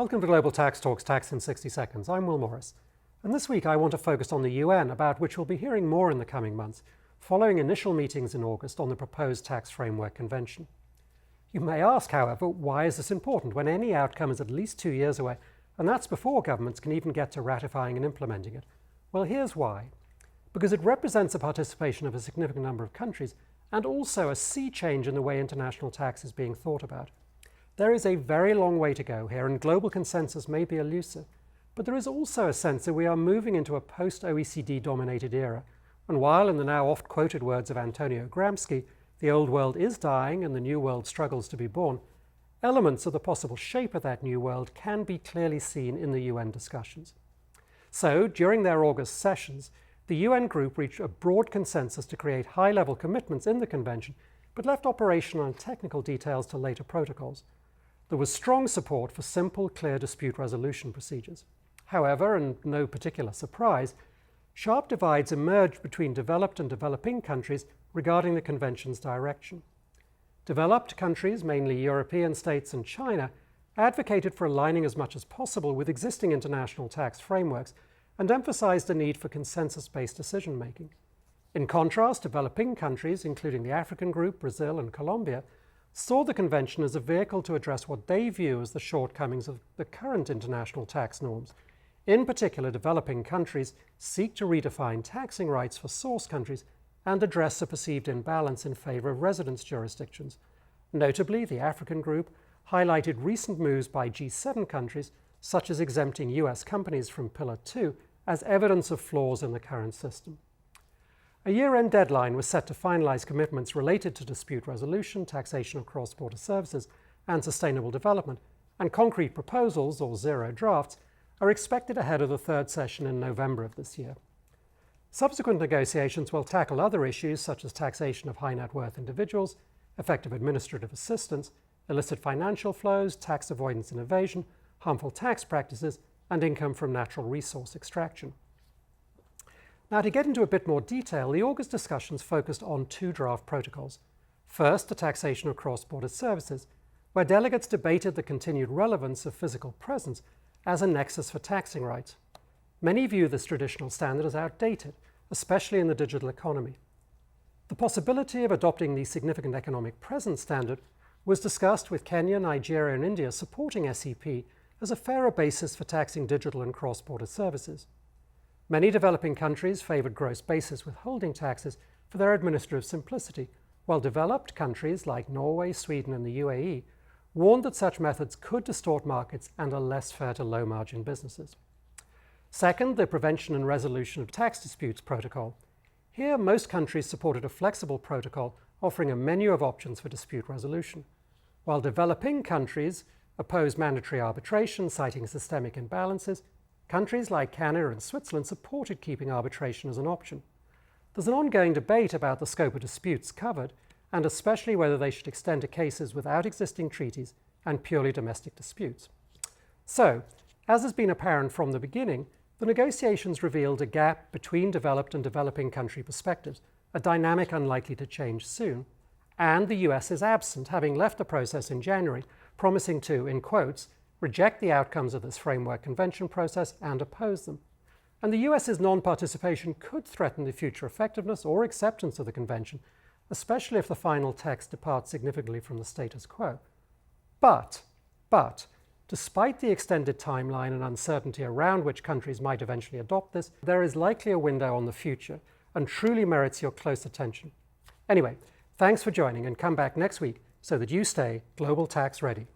Welcome to Global Tax Talks, Tax in 60 Seconds. I'm Will Morris. And this week I want to focus on the UN, about which we'll be hearing more in the coming months, following initial meetings in August on the proposed Tax Framework Convention. You may ask, however, why is this important when any outcome is at least 2 years away, and that's before governments can even get to ratifying and implementing it? Well, here's why. Because it represents the participation of a significant number of countries, and also a sea change in the way international tax is being thought about. There is a very long way to go here, and global consensus may be elusive, but there is also a sense that we are moving into a post-OECD-dominated era, and while, in the now oft-quoted words of Antonio Gramsci, the old world is dying and the new world struggles to be born, elements of the possible shape of that new world can be clearly seen in the UN discussions. So, during their August sessions, the UN group reached a broad consensus to create high-level commitments in the convention, but left operational and technical details to later protocols. There was strong support for simple, clear dispute resolution procedures. However, and no particular surprise, sharp divides emerged between developed and developing countries regarding the convention's direction. Developed countries, mainly European states and China, advocated for aligning as much as possible with existing international tax frameworks and emphasized the need for consensus-based decision-making. In contrast, developing countries, including the African group, Brazil, and Colombia, saw the convention as a vehicle to address what they view as the shortcomings of the current international tax norms. In particular, developing countries seek to redefine taxing rights for source countries and address a perceived imbalance in favor of residence jurisdictions. Notably, the African group highlighted recent moves by G7 countries, such as exempting US companies from Pillar 2, as evidence of flaws in the current system. A year-end deadline was set to finalize commitments related to dispute resolution, taxation of cross-border services, and sustainable development, and concrete proposals, or zero drafts, are expected ahead of the third session in November of this year. Subsequent negotiations will tackle other issues such as taxation of high net worth individuals, effective administrative assistance, illicit financial flows, tax avoidance and evasion, harmful tax practices, and income from natural resource extraction. Now, to get into a bit more detail, the August discussions focused on two draft protocols. First, the taxation of cross-border services, where delegates debated the continued relevance of physical presence as a nexus for taxing rights. Many view this traditional standard as outdated, especially in the digital economy. The possibility of adopting the significant economic presence standard was discussed, with Kenya, Nigeria, and India supporting SEP as a fairer basis for taxing digital and cross-border services. Many developing countries favored gross basis withholding taxes for their administrative simplicity, while developed countries like Norway, Sweden, and the UAE warned that such methods could distort markets and are less fair to low-margin businesses. Second, the Prevention and Resolution of Tax Disputes Protocol. Here, most countries supported a flexible protocol offering a menu of options for dispute resolution, while developing countries opposed mandatory arbitration, citing systemic imbalances. Countries like Canada and Switzerland supported keeping arbitration as an option. There's an ongoing debate about the scope of disputes covered, and especially whether they should extend to cases without existing treaties and purely domestic disputes. So, as has been apparent from the beginning, the negotiations revealed a gap between developed and developing country perspectives, a dynamic unlikely to change soon, and the US is absent, having left the process in January, promising to, in quotes, reject the outcomes of this framework convention process and oppose them. And the US's non-participation could threaten the future effectiveness or acceptance of the convention, especially if the final text departs significantly from the status quo. But, despite the extended timeline and uncertainty around which countries might eventually adopt this, there is likely a window on the future and truly merits your close attention. Anyway, thanks for joining, and come back next week so that you stay global tax ready.